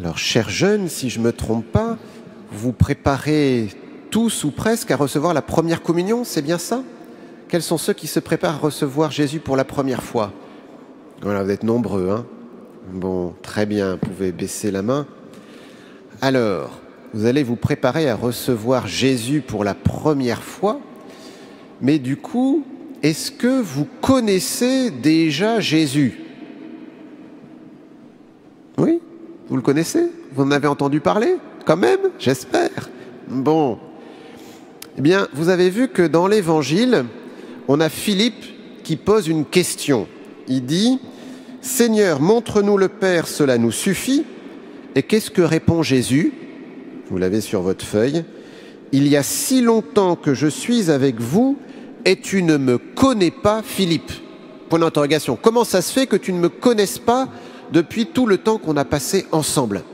Alors, chers jeunes, si je ne me trompe pas, vous préparez tous ou presque à recevoir la première communion, c'est bien ça? Quels sont ceux qui se préparent à recevoir Jésus pour la première fois? Voilà, vous êtes nombreux, hein? Bon, très bien, vous pouvez baisser la main. Alors, vous allez vous préparer à recevoir Jésus pour la première fois, mais du coup, est-ce que vous connaissez déjà Jésus? Oui? Vous le connaissez? Vous en avez entendu parler? Quand même, j'espère. Bon. Eh bien, vous avez vu que dans l'Évangile, on a Philippe qui pose une question. Il dit, « Seigneur, montre-nous le Père, cela nous suffit. » Et qu'est-ce que répond Jésus? Vous l'avez sur votre feuille. « Il y a si longtemps que je suis avec vous et tu ne me connais pas, Philippe. » Point d'interrogation. Comment ça se fait que tu ne me connaisses pas depuis tout le temps qu'on a passé ensemble?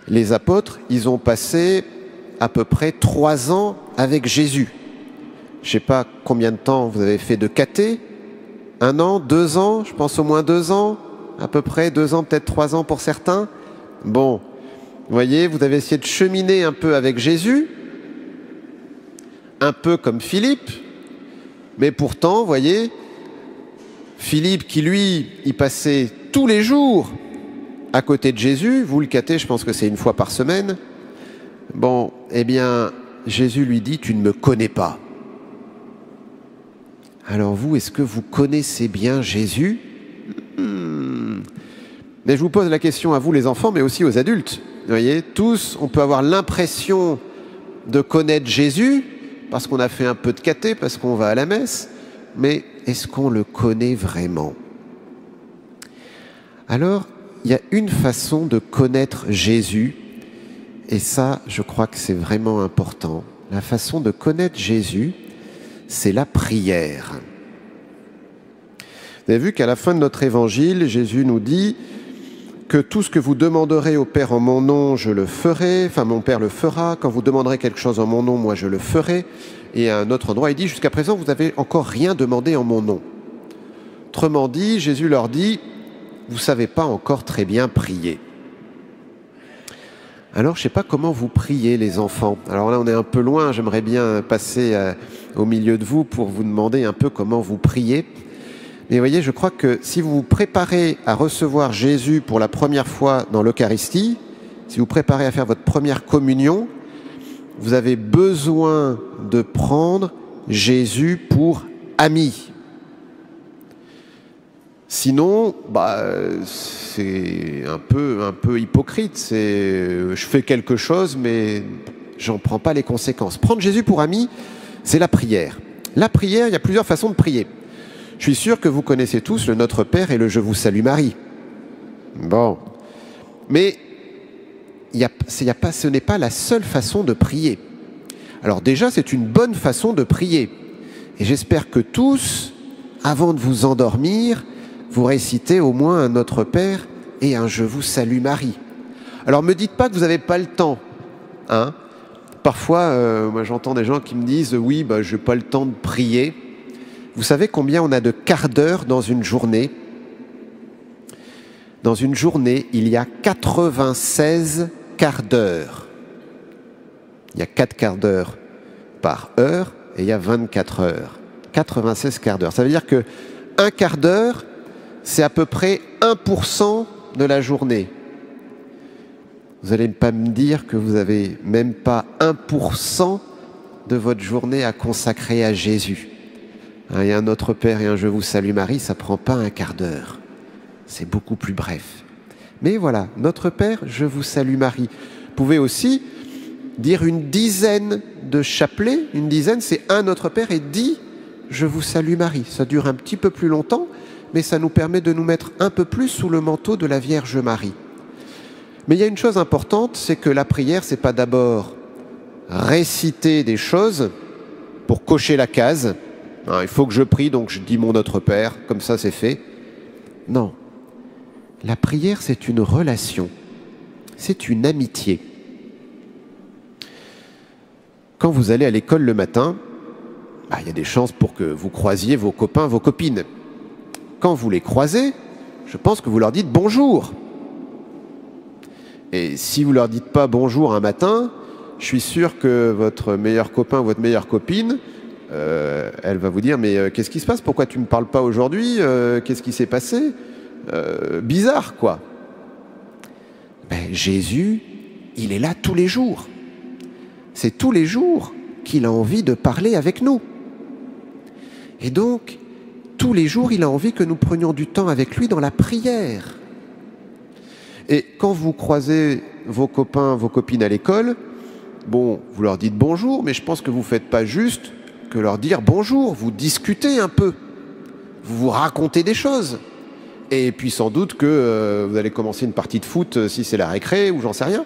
Les apôtres, ils ont passé à peu près 3 ans avec Jésus. Je ne sais pas combien de temps vous avez fait de caté. 1 an, 2 ans, je pense au moins 2 ans, à peu près 2 ans, peut-être 3 ans pour certains. Bon, vous voyez, vous avez essayé de cheminer un peu avec Jésus, un peu comme Philippe, mais pourtant, vous voyez, Philippe qui, lui, il passait tous les jours à côté de Jésus, vous le caté, je pense que c'est 1 fois par semaine. Bon, eh bien, Jésus lui dit, tu ne me connais pas. Alors vous, est-ce que vous connaissez bien Jésus? Mais je vous pose la question à vous les enfants, mais aussi aux adultes. Vous voyez, tous, on peut avoir l'impression de connaître Jésus, parce qu'on a fait un peu de caté, parce qu'on va à la messe, mais est-ce qu'on le connaît vraiment? Alors, il y a une façon de connaître Jésus, et ça, je crois que c'est vraiment important. La façon de connaître Jésus, c'est la prière. Vous avez vu qu'à la fin de notre évangile, Jésus nous dit que tout ce que vous demanderez au Père en mon nom, je le ferai, enfin mon Père le fera, quand vous demanderez quelque chose en mon nom, moi je le ferai. Et à un autre endroit, il dit, jusqu'à présent, vous n'avez encore rien demandé en mon nom. Autrement dit, Jésus leur dit, vous ne savez pas encore très bien prier. Alors, je ne sais pas comment vous priez, les enfants. Alors là, on est un peu loin, j'aimerais bien passer au milieu de vous pour vous demander un peu comment vous priez. Mais vous voyez, je crois que si vous vous préparez à recevoir Jésus pour la première fois dans l'Eucharistie, si vous préparez à faire votre première communion, vous avez besoin de prendre Jésus pour ami. Sinon, c'est un peu hypocrite. Je fais quelque chose, mais j'en prends pas les conséquences. Prendre Jésus pour ami, c'est la prière. La prière, il y a plusieurs façons de prier. Je suis sûr que vous connaissez tous le Notre Père et le Je vous salue Marie. Bon. Mais ce n'est pas la seule façon de prier. Alors déjà, c'est une bonne façon de prier. Et j'espère que tous, avant de vous endormir, vous récitez au moins un Notre Père et un Je vous salue Marie. Alors, me dites pas que vous n'avez pas le temps. Hein? Parfois, moi j'entends des gens qui me disent « Oui, je n'ai pas le temps de prier ». Vous savez combien on a de quarts d'heure dans une journée? Dans une journée, il y a 96 quarts d'heure. Il y a 4 quarts d'heure par heure et il y a 24 heures. 96 quarts d'heure. Ça veut dire que 1 quart d'heure, c'est à peu près 1% de la journée. Vous n'allez pas me dire que vous n'avez même pas 1% de votre journée à consacrer à Jésus. Il y a un Notre Père et un Je vous salue Marie, ça ne prend pas 1 quart d'heure. C'est beaucoup plus bref. Mais voilà, Notre Père, Je vous salue Marie. Vous pouvez aussi dire une dizaine de chapelets. Une dizaine, c'est 1 Notre Père et 10 Je vous salue Marie. Ça dure un petit peu plus longtemps, mais ça nous permet de nous mettre un peu plus sous le manteau de la Vierge Marie. Mais il y a une chose importante, c'est que la prière, c'est pas d'abord réciter des choses pour cocher la case. Il faut que je prie, donc je dis mon Notre Père, comme ça c'est fait. Non. La prière, c'est une relation. C'est une amitié. Quand vous allez à l'école le matin, il y a des chances pour que vous croisiez vos copains, vos copines. Quand vous les croisez, je pense que vous leur dites bonjour. Et si vous leur dites pas bonjour un matin, je suis sûr que votre meilleur copain ou votre meilleure copine, elle va vous dire mais qu'est-ce qui se passe? Pourquoi tu me parles pas aujourd'hui? Qu'est-ce qui s'est passé? Bizarre quoi. Ben, Jésus, il est là tous les jours. C'est tous les jours qu'il a envie de parler avec nous. Et donc, tous les jours, il a envie que nous prenions du temps avec lui dans la prière. Et quand vous croisez vos copains, vos copines à l'école, bon, vous leur dites bonjour, mais je pense que vous ne faites pas juste que leur dire bonjour. Vous discutez un peu. Vous vous racontez des choses. Et puis sans doute que vous allez commencer une partie de foot si c'est la récré ou j'en sais rien.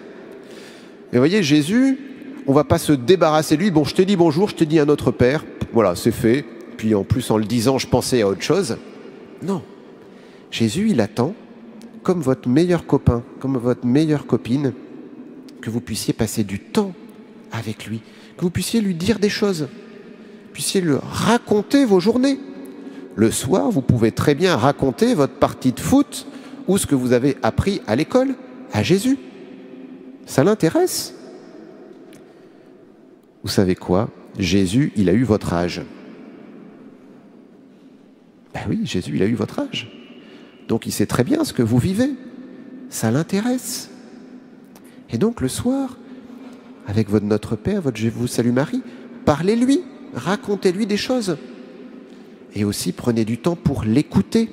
Mais vous voyez, Jésus, on ne va pas se débarrasser de lui. Bon, je t'ai dit bonjour, je t'ai dit un autre père. Voilà, c'est fait. Puis en plus, en le disant, je pensais à autre chose. Non. Jésus, il attend, comme votre meilleur copain, comme votre meilleure copine, que vous puissiez passer du temps avec lui, que vous puissiez lui dire des choses, puissiez lui raconter vos journées. Le soir, vous pouvez très bien raconter votre partie de foot ou ce que vous avez appris à l'école à Jésus. Ça l'intéresse. Vous savez quoi? Jésus, il a eu votre âge. Ben oui, Jésus, il a eu votre âge. Donc il sait très bien ce que vous vivez. Ça l'intéresse. Et donc le soir, avec votre Notre Père, votre Je vous salue Marie, parlez-lui, racontez-lui des choses. Et aussi prenez du temps pour l'écouter.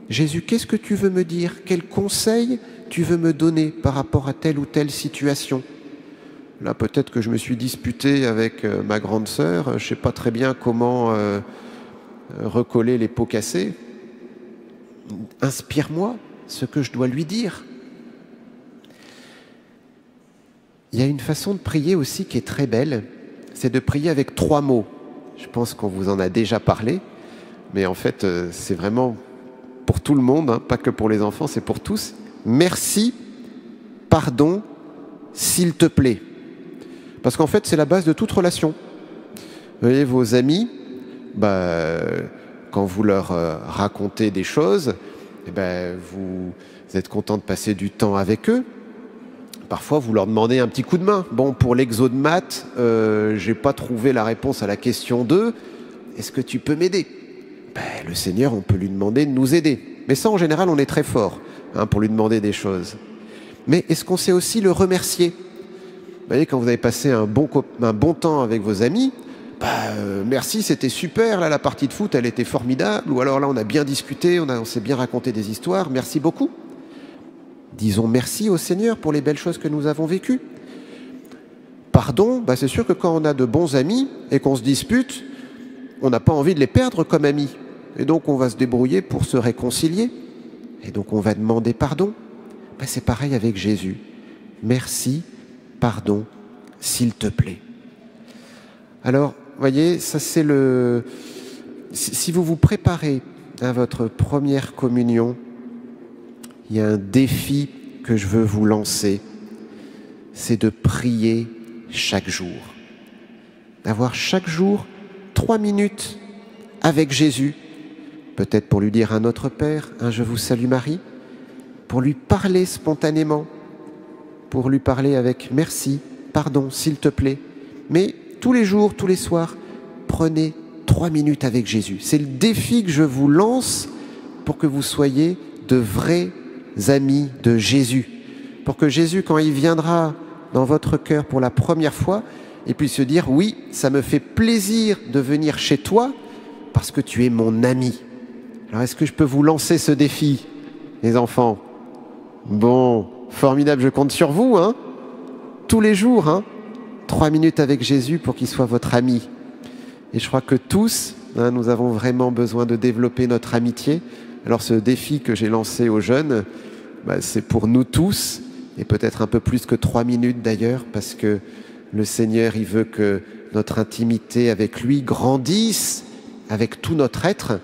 Jésus, qu'est-ce que tu veux me dire? Quel conseil tu veux me donner par rapport à telle ou telle situation? Là, peut-être que je me suis disputé avec ma grande sœur. Je ne sais pas très bien comment recoller les pots cassés. Inspire-moi ce que je dois lui dire. Il y a une façon de prier aussi qui est très belle. C'est de prier avec 3 mots. Je pense qu'on vous en a déjà parlé. Mais en fait, c'est vraiment pour tout le monde, hein, pas que pour les enfants, c'est pour tous. Merci, pardon, s'il te plaît. Parce qu'en fait, c'est la base de toute relation. Vous voyez, vos amis, quand vous leur racontez des choses, vous êtes content de passer du temps avec eux. Parfois, vous leur demandez un petit coup de main. Bon, pour l'exo de maths, j'ai pas trouvé la réponse à la question 2. Est-ce que tu peux m'aider? Le Seigneur, on peut lui demander de nous aider. Mais ça, en général, on est très fort pour lui demander des choses. Mais est-ce qu'on sait aussi le remercier? Vous voyez, quand vous avez passé un bon temps avec vos amis, merci, c'était super, là, la partie de foot, elle était formidable. Ou alors là, on a bien discuté, on s'est bien raconté des histoires. Merci beaucoup. Disons merci au Seigneur pour les belles choses que nous avons vécues. Pardon, c'est sûr que quand on a de bons amis et qu'on se dispute, on n'a pas envie de les perdre comme amis. Et donc on va se débrouiller pour se réconcilier. Et donc on va demander pardon. C'est pareil avec Jésus. Merci, pardon, s'il te plaît. Alors, vous voyez, ça c'est le... Si vous vous préparez à votre première communion, il y a un défi que je veux vous lancer, c'est de prier chaque jour. D'avoir chaque jour 3 minutes avec Jésus, peut-être pour lui dire un Notre Père, un Je vous salue Marie, pour lui parler spontanément, pour lui parler avec merci, pardon, s'il te plaît. Mais tous les jours, tous les soirs, prenez 3 minutes avec Jésus. C'est le défi que je vous lance pour que vous soyez de vrais amis de Jésus. Pour que Jésus, quand il viendra dans votre cœur pour la première fois, il puisse se dire, oui, ça me fait plaisir de venir chez toi parce que tu es mon ami. Alors, est-ce que je peux vous lancer ce défi, les enfants? Bon, formidable, je compte sur vous, hein, tous les jours, 3 minutes avec Jésus pour qu'il soit votre ami. Et je crois que tous, nous avons vraiment besoin de développer notre amitié. Alors ce défi que j'ai lancé aux jeunes, c'est pour nous tous, et peut-être un peu plus que 3 minutes d'ailleurs, parce que le Seigneur, il veut que notre intimité avec lui grandisse avec tout notre être,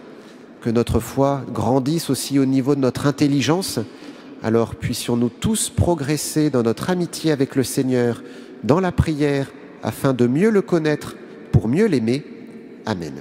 que notre foi grandisse aussi au niveau de notre intelligence. Alors puissions-nous tous progresser dans notre amitié avec le Seigneur, dans la prière, afin de mieux le connaître, pour mieux l'aimer. Amen.